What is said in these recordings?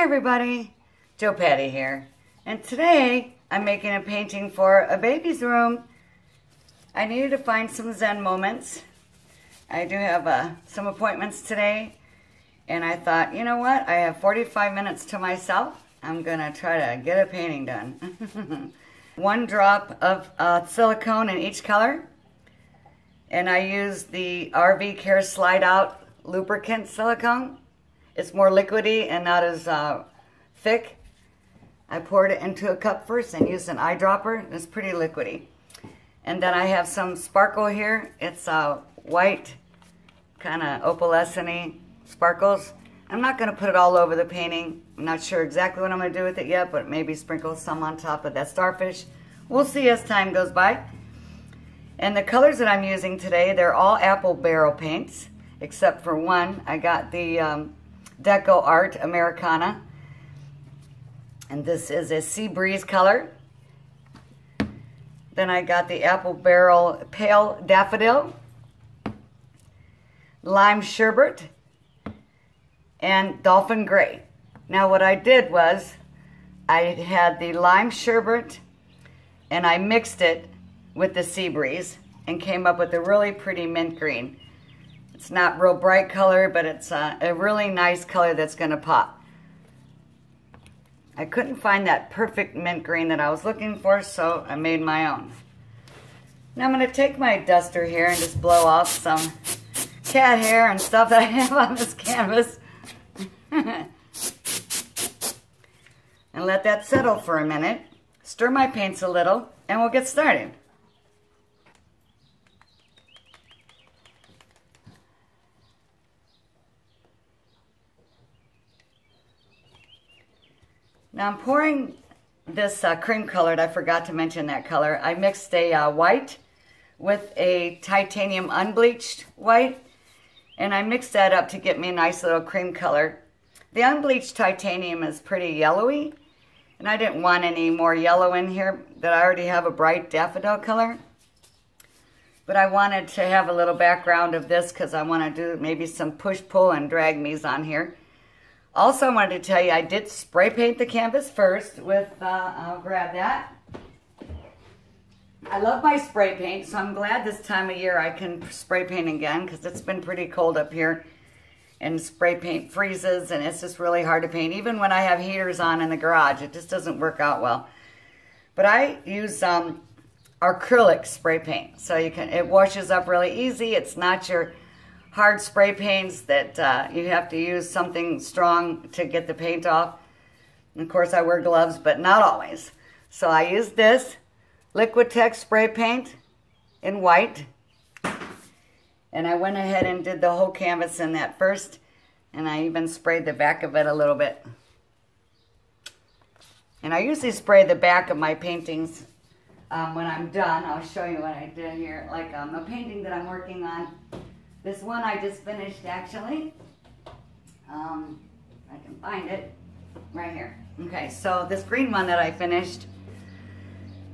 everybody, JoPaddy here, and today I'm making a painting for a baby's room. I needed to find some Zen moments. I do have some appointments today, and I thought, you know what, I have 45 minutes to myself. I'm gonna try to get a painting done. One drop of silicone in each color, and I use the RV Care Slide Out lubricant silicone. It's more liquidy and not as thick. I poured it into a cup first and used an eyedropper. It's pretty liquidy. And then I have some sparkle here. It's white, kind of opalescent-y sparkles. I'm not going to put it all over the painting. I'm not sure exactly what I'm going to do with it yet, but maybe sprinkle some on top of that starfish. We'll see as time goes by. And the colors that I'm using today, they're all apple barrel paints, except for one. I got the JoPaddyart Americana, and this is a sea breeze color. Then I got the apple barrel pale daffodil, lime sherbet, and dolphin gray. Now what I did was I had the lime sherbet and I mixed it with the sea breeze and came up with a really pretty mint green. It's not real bright color, but it's a really nice color that's going to pop. I couldn't find that perfect mint green that I was looking for, so I made my own. Now I'm going to take my duster here and just blow off some cat hair and stuff that I have on this canvas. And let that settle for a minute. Stir my paints a little, and we'll get started. Now I'm pouring this cream colored. I forgot to mention that color. I mixed a white with a titanium unbleached white, and I mixed that up to get me a nice little cream color. The unbleached titanium is pretty yellowy, and I didn't want any more yellow in here that I already have a bright daffodil color. But I wanted to have a little background of this because I want to do maybe some push-pull and drag me's on here. Also, I wanted to tell you I did spray paint the canvas first with, I'll grab that. I love my spray paint, so I'm glad this time of year I can spray paint again because it's been pretty cold up here and spray paint freezes and it's just really hard to paint. Even when I have heaters on in the garage, it just doesn't work out well. But I use acrylic spray paint, so it washes up really easy. It's not your hard spray paints that you have to use something strong to get the paint off. And of course I wear gloves, but not always. So I used this Liquitex spray paint in white. And I went ahead and did the whole canvas in that first. And I even sprayed the back of it a little bit. And I usually spray the back of my paintings when I'm done. I'll show you what I did here. Like a painting that I'm working on. This one I just finished, actually. I can find it right here. Okay, so this green one that I finished,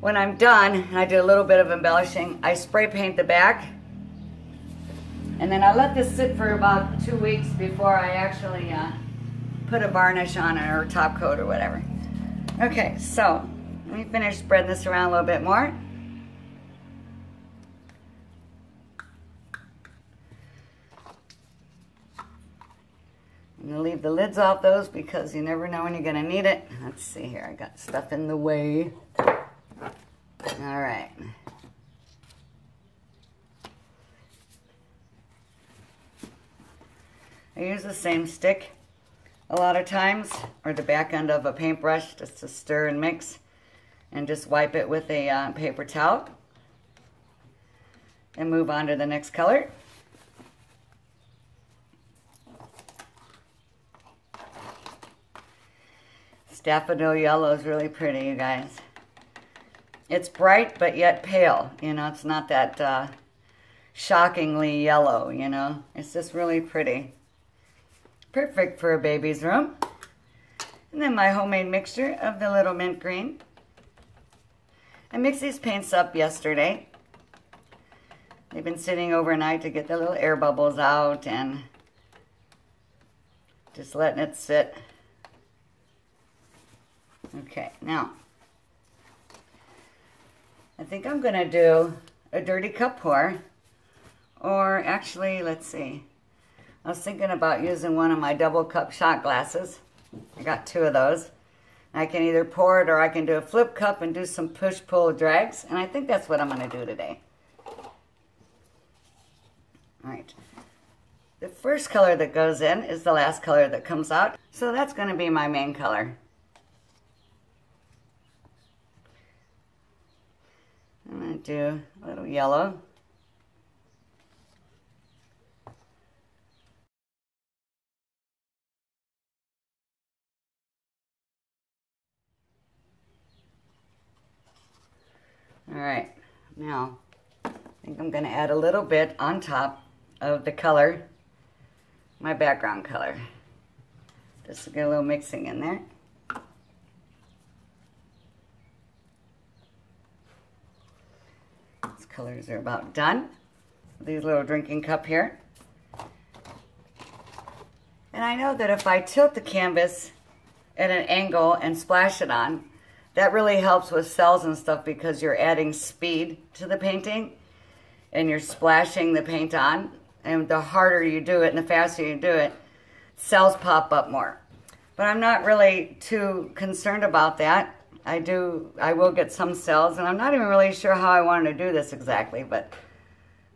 when I'm done, and I did a little bit of embellishing, I spray paint the back. And then I let this sit for about 2 weeks before I actually put a varnish on it or top coat or whatever. Okay, so let me finish spreading this around a little bit more. I'm going to leave the lids off those because you never know when you're going to need it. Let's see here. I got stuff in the way. All right. I use the same stick a lot of times, or the back end of a paintbrush, just to stir and mix, and just wipe it with a paper towel. And move on to the next color. Daffodil yellow is really pretty, you guys. It's bright but yet pale. You know, it's not that shockingly yellow, you know. It's just really pretty. Perfect for a baby's room. And then my homemade mixture of the little mint green. I mixed these paints up yesterday. They've been sitting overnight to get the little air bubbles out and just letting it sit. Okay, now, I think I'm going to do a dirty cup pour, or actually, let's see. I was thinking about using one of my double cup shot glasses. I got 2 of those. I can either pour it or I can do a flip cup and do some push-pull drags, and I think that's what I'm going to do today. All right. The first color that goes in is the last color that comes out, so that's going to be my main color. I'm going to do a little yellow. All right, now I think I'm going to add a little bit on top of the color, my background color. Just to get a little mixing in there. These colors are about done. These little drinking cup here. And I know that if I tilt the canvas at an angle and splash it on, that really helps with cells and stuff because you're adding speed to the painting and you're splashing the paint on. And the harder you do it and the faster you do it, cells pop up more. But I'm not really too concerned about that. I will get some cells, and I'm not even really sure how I wanted to do this exactly, but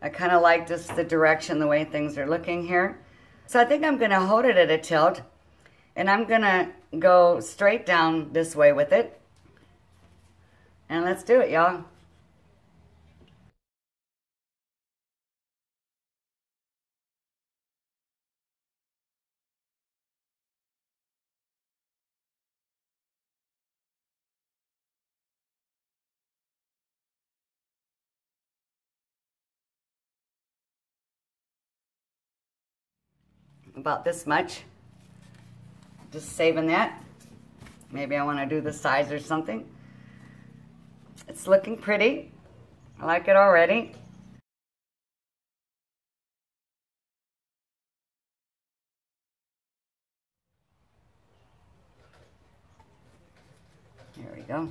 I kind of like just the direction, the way things are looking here. So I think I'm going to hold it at a tilt, and I'm going to go straight down this way with it. And let's do it, y'all. About this much. Just saving that. Maybe I want to do the sides or something. It's looking pretty. I like it already. There we go.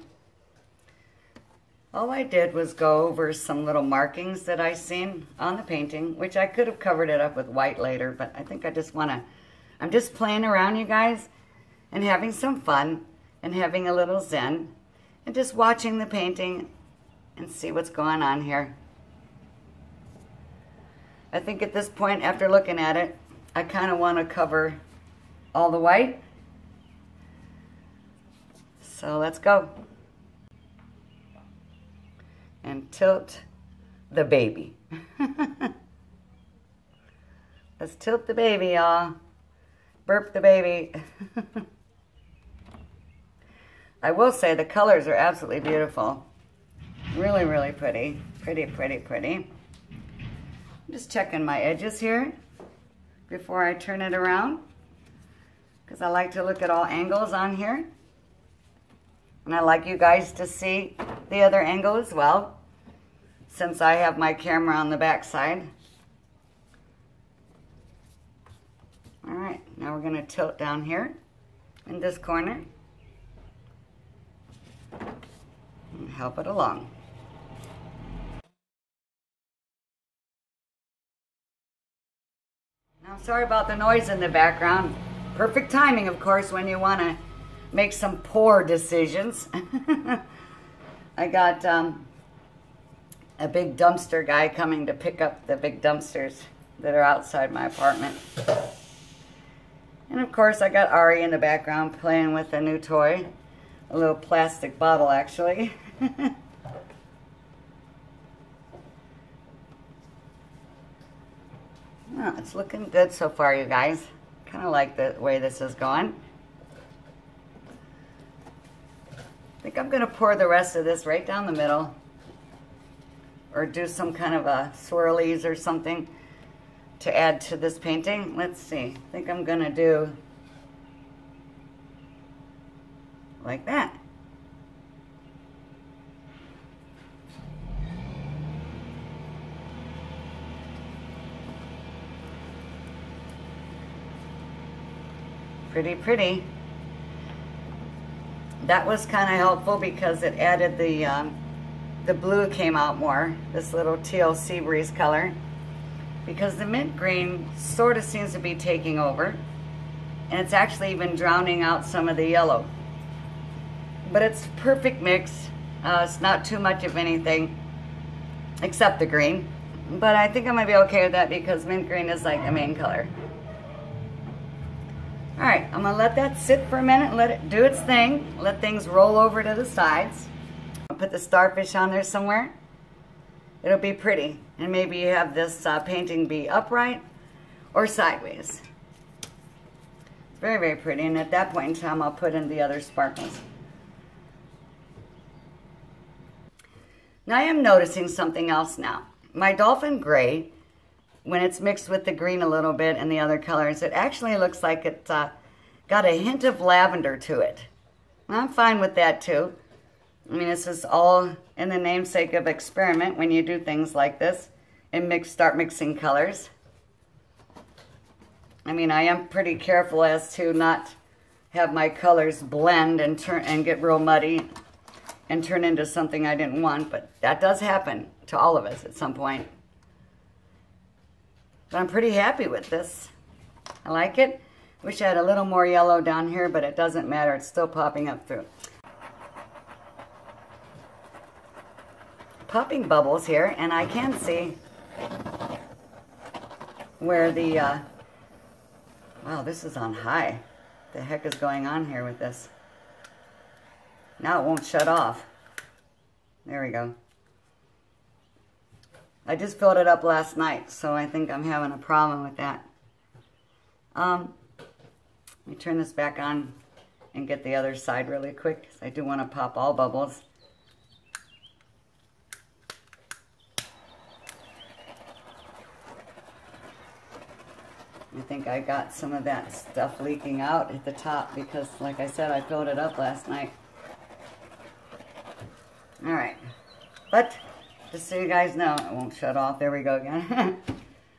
All I did was go over some little markings that I seen on the painting, which I could have covered it up with white later, but I think I just want to, I'm just playing around, you guys, and having some fun, and having a little zen, and just watching the painting and see what's going on here. I think at this point, after looking at it, I kind of want to cover all the white. So let's go. And tilt the baby. Let's tilt the baby, y'all. Burp the baby. I will say the colors are absolutely beautiful. Really, really pretty. Pretty, pretty, pretty. I'm just checking my edges here before I turn it around, because I like to look at all angles on here. And I like you guys to see the other angle as well, since I have my camera on the back side. All right, now we're going to tilt down here in this corner and help it along. Now, sorry about the noise in the background. Perfect timing, of course, when you want to make some poor decisions. I got a big dumpster guy coming to pick up the big dumpsters that are outside my apartment. And of course I got Ari in the background playing with a new toy. A little plastic bottle, actually. Well, it's looking good so far, you guys. Kind of like the way this is going. I think I'm going to pour the rest of this right down the middle, or do some kind of a swirlies or something to add to this painting. Let's see. I think I'm going to do like that. Pretty, pretty. that was kind of helpful because it added the blue came out more, this little teal sea breeze color, because the mint green sort of seems to be taking over, and it's actually even drowning out some of the yellow. But it's perfect mix. It's not too much of anything except the green, but I think I'm gonna be okay with that because mint green is like the main color. All right, I'm gonna let that sit for a minute and let it do its thing. Let things roll over to the sides. I'll put the starfish on there somewhere. It'll be pretty. And maybe you have this painting be upright or sideways. It's very, very pretty. And at that point in time, I'll put in the other sparkles. Now I am noticing something else now. My dolphin gray, when it's mixed with the green a little bit and the other colors, it actually looks like it's got a hint of lavender to it. I'm fine with that too. I mean, this is all in the namesake of experiment when you do things like this and start mixing colors. I mean, I am pretty careful as to not have my colors blend and get real muddy and turn into something I didn't want, but that does happen to all of us at some point. But I'm pretty happy with this. I like it. Wish I had a little more yellow down here, but it doesn't matter. It's still popping up through. Popping bubbles here, and I can see where the, wow, this is on high. What the heck is going on here with this? Now it won't shut off. There we go. I just filled it up last night, so I think I'm having a problem with that. Let me turn this back on and get the other side really quick, because I do want to pop all bubbles. I think I got some of that stuff leaking out at the top because, like I said, I filled it up last night. All right, but just so you guys know, it won't shut off. There we go again.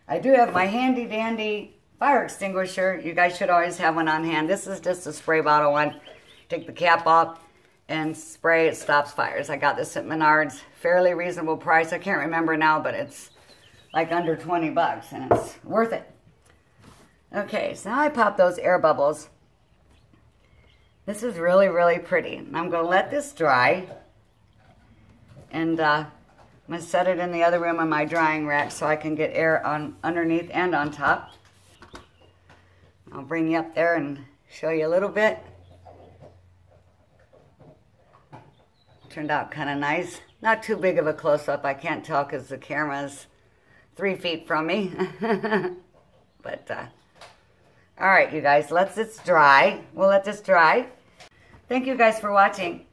I do have my handy dandy fire extinguisher. You guys should always have one on hand. This is just a spray bottle one. Take the cap off and spray. It stops fires. I got this at Menards. Fairly reasonable price. I can't remember now, but it's like under 20 bucks and it's worth it. Okay, so now I pop those air bubbles. This is really, really pretty. I'm going to let this dry. And I'm going to set it in the other room on my drying rack so I can get air on underneath and on top. I'll bring you up there and show you a little bit. Turned out kind of nice. Not too big of a close-up. I can't tell because the camera's 3 feet from me. But, all right, you guys, let this dry. We'll let this dry. Thank you guys for watching.